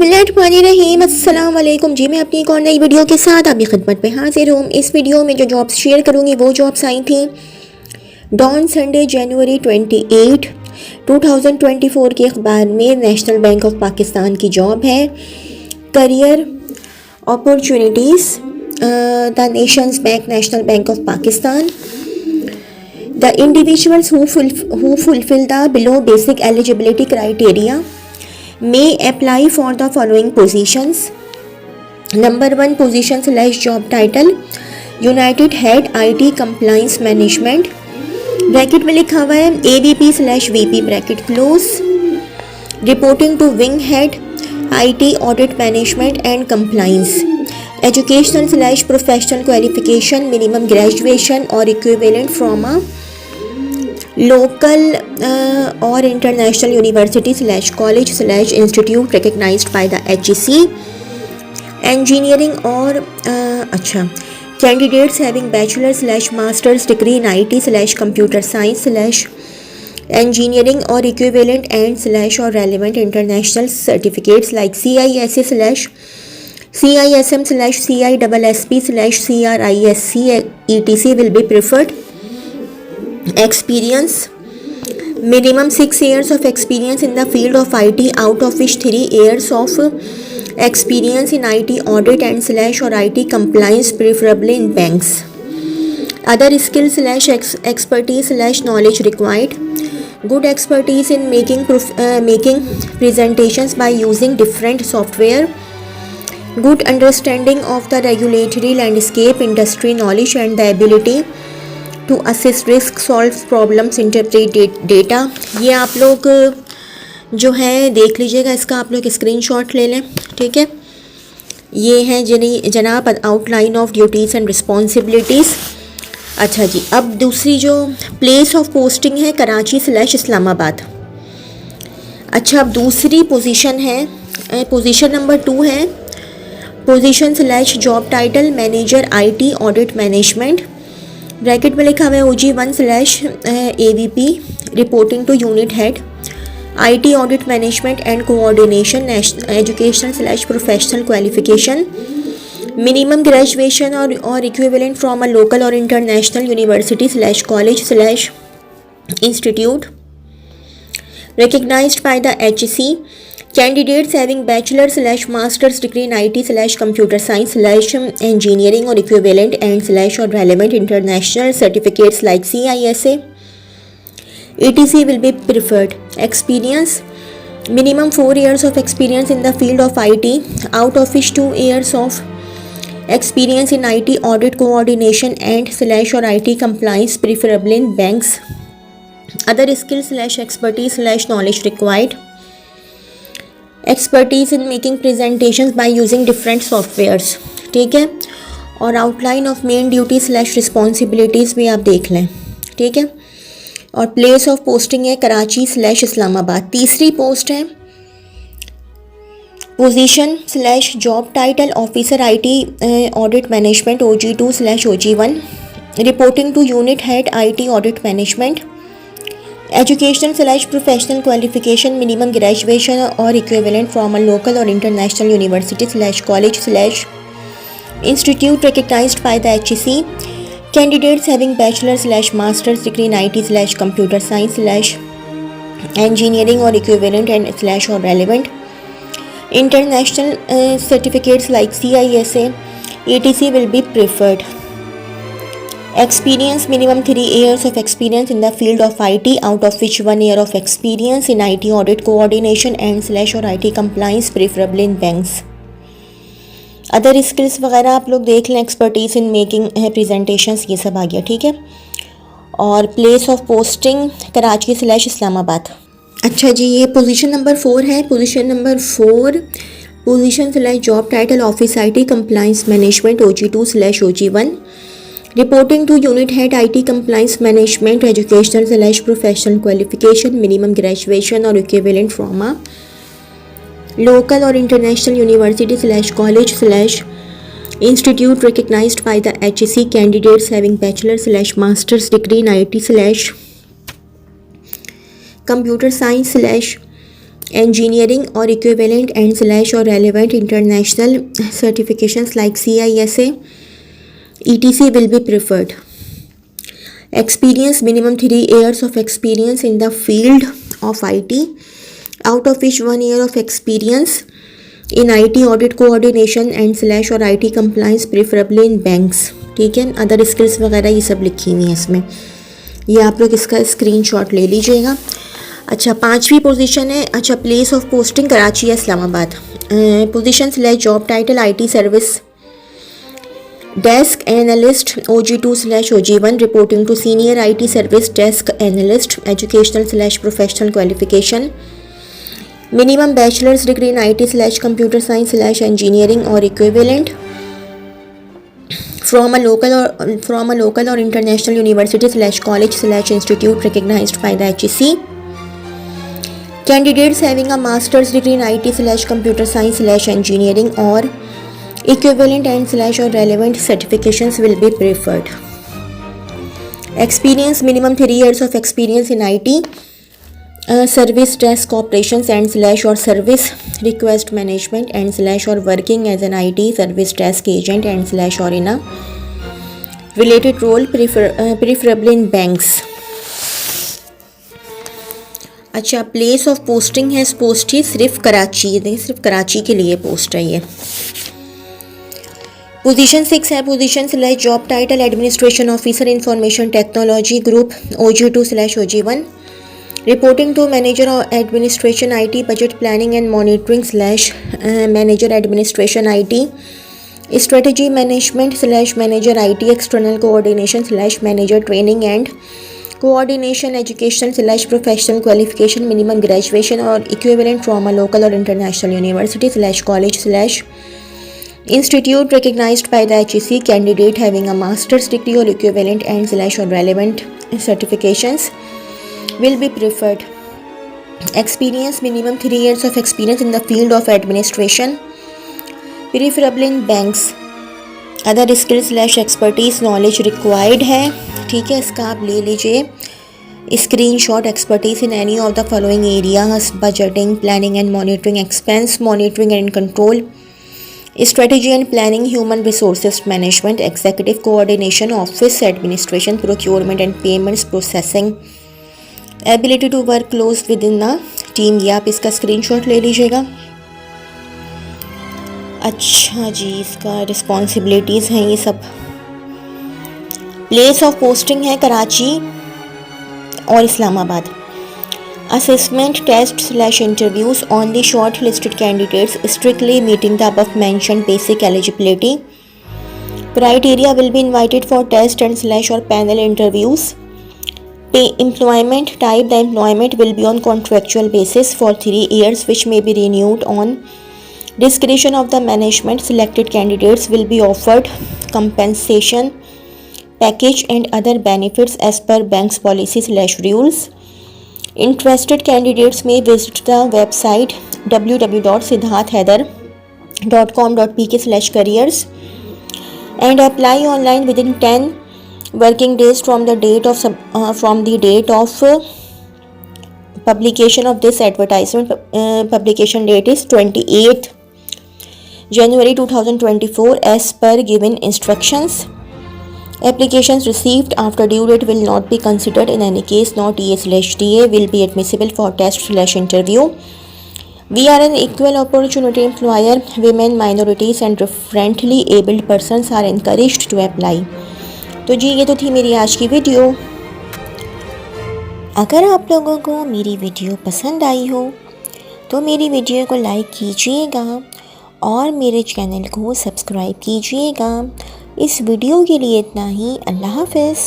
बिस्मिल्लाहिर्रहमानिर्रहीम। अस्सलाम वालेकुम जी। मैं अपनी एक और नई वीडियो के साथ आपकी खिदमत पे हाजिर हूँ। इस वीडियो में जो जॉब्स शेयर करूँगी वो जॉब्स आई थी डॉन संडे जनवरी 28 2024 के अखबार में। नेशनल बैंक ऑफ पाकिस्तान की जॉब है। Career opportunities the Nations bank national bank of Pakistan. The individuals who fulfill the below basic eligibility criteria may apply for the following positions. Number 1 position / job title United Head IT Compliance Management, bracket में लिखा हुआ है AVP/VP bracket close, reporting to wing head IT Audit Management and Compliance. Educational / professional qualification minimum graduation or equivalent from a local or international university / college / institute recognized by the HEC. Engineering or candidates having bachelor's / master's degree in IT / computer science / engineering or equivalent and / or relevant international certificates like CISA / CISM / CISSP / CRISC etc will be preferred. Experience minimum 6 years of experience in the field of IT, out of which 3 years of experience in IT audit and / or IT compliance, preferably in banks. Other skills / expertise / knowledge required: good expertise in making presentations by using different software, good understanding of the regulatory landscape, industry knowledge and the ability to assess risk, solve problems, interpret data. ये आप लोग जो है देख लीजिएगा, इसका आप लोग स्क्रीनशॉट ले लें, ठीक है। ये है जनाब outline of duties and responsibilities. अच्छा जी, अब दूसरी जो प्लेस ऑफ पोस्टिंग है कराची / इस्लामाबाद। अच्छा, अब दूसरी पोजीशन है, पोजीशन नंबर 2 है position / job title manager IT audit management, bracket में लिखा हुआ है OG1 / AVP, reporting to unit head IT audit management and coordination, educational / professional qualification minimum graduation और इक्विवेलेंट फ्रॉम अ लोकल और international university / college / institute recognized by the HEC. Candidates having bachelor's / master's degree in IT / computer science / engineering or equivalent and / or relevant international certificates like CISA etc will be preferred. Experience minimum 4 years of experience in the field of IT, out of which 2 years of experience in IT audit coordination and / or IT compliance, preferably in banks. Other skills / expertise / knowledge required: expertise in making presentations by using different softwares, ठीक है। और outline of main duties / responsibilities भी आप देख लें, ठीक है। और प्लेस ऑफ पोस्टिंग है कराची / इस्लामाबाद। तीसरी पोस्ट है position / job title officer IT audit management OG2 / OG1, reporting to unit head IT audit management, educational / professional qualification minimum graduation और इक्विवेलेंट फ्रॉम अ लोकल और international university / college / institute recognized by the HEC. Candidates having bachelor's / master's degree in IT / computer science / engineering or equivalent and / or relevant international certificates like CISA etc will be preferred. Experience minimum 3 years of experience in the field of IT, out of which 1 year of experience in IT audit coordination and / or IT compliance, preferably in banks. Other skills वगैरह आप लोग देख लें, expertise in making presentations, ये सब आ गया, ठीक है। और place of posting Karachi / Islamabad. अच्छा जी, ये पोजीशन नंबर 4 है। Position number 4 position / job title office IT compliance management OG2 / OG1, reporting to unit head IT compliance management, educational / professional qualification minimum graduation or equivalent from a local or international university / college / institute recognized by the HEC. Candidates having bachelor's / master's degree in IT / computer science engineering or equivalent and/or relevant international certifications like CISA, etc. will be preferred. Experience, minimum 3 years of experience in the field of IT, out of which 1 year of experience in IT audit coordination and/or IT compliance, preferably in banks. ठीक है, other skills वगैरह ये सब लिखी हुई हैं इसमें, ये आप लोग इसका स्क्रीनशॉट ले लीजिएगा। अच्छा, 5वीं पोजीशन है, अच्छा प्लेस ऑफ पोस्टिंग कराची या Islamabad. Position slash job title IT service desk analyst OG2/OG1 reporting to senior IT service desk analyst. Educational slash professional qualification minimum bachelor's degree in IT/computer science/ engineering or equivalent from a local or international university/college/institute recognized by the HEC. Candidates having a master's degree in IT/computer science/engineering or equivalent and/or relevant certifications will be preferred. Experience, minimum 3 years of experience in IT service desk operations and/or service request management and/or working as an IT service desk agent and/or in a related role, preferably in banks. अच्छा, place of posting है, post ही सिर्फ कराची, देखिए सिर्फ कराची के लिए post है ये। Position 6 है, position slash job title administration officer information technology group OG2/OG1 reporting to manager administration IT budget planning and monitoring slash manager administration IT strategy management slash manager IT external coordination slash manager training and coordination education professional qualification minimum graduation और equivalent from a local और international university college institute recognized by the HEC. Candidate having a master's degree or equivalent and/or relevant certifications will be preferred. Experience, minimum 3 years of experience in the field of administration, preferably in banks. Other skills/expertise knowledge required है, ठीक है, इसका आप ले लीजिए screenshot. Expertise in any of the following areas: budgeting, planning and monitoring, expense monitoring and control, strategy and planning, human resources management, executive coordination, office administration, procurement and payments processing, ability to work close within the team। ये आप इसका screenshot ले लीजिएगा। अच्छा जी, इसका responsibilities हैं ये सब। प्लेस ऑफ पोस्टिंग है कराची और Islamabad. Assessment tests/interviews on the shortlisted candidates strictly meeting the above mentioned basic eligibility criteria will be invited for test and/or panel interviews. Employment type: the employment will be on contractual basis for 3 years, which may be renewed on discretion of the management. Selected candidates will be offered compensation package and other benefits as per bank's policy/rules. Interested candidates may visit the website www.siddharthhaider.com.pk/careers and apply online within 10 working days from the date of publication of this advertisement. Publication date is 28th January 2024 as per given instructions. Applications received after due date will not be considered in any case. No TA/DA will be admissible for test/interview. We are an equal opportunity employer. Women, minorities and differently abled persons are encouraged to apply. तो जी, ये तो थी मेरी आज की video. अगर आप लोगों को मेरी वीडियो पसंद आई हो तो मेरी वीडियो को लाइक कीजिएगा और मेरे चैनल को सब्सक्राइब कीजिएगा। इस वीडियो के लिए इतना ही। अल्लाह हाफ़िज़।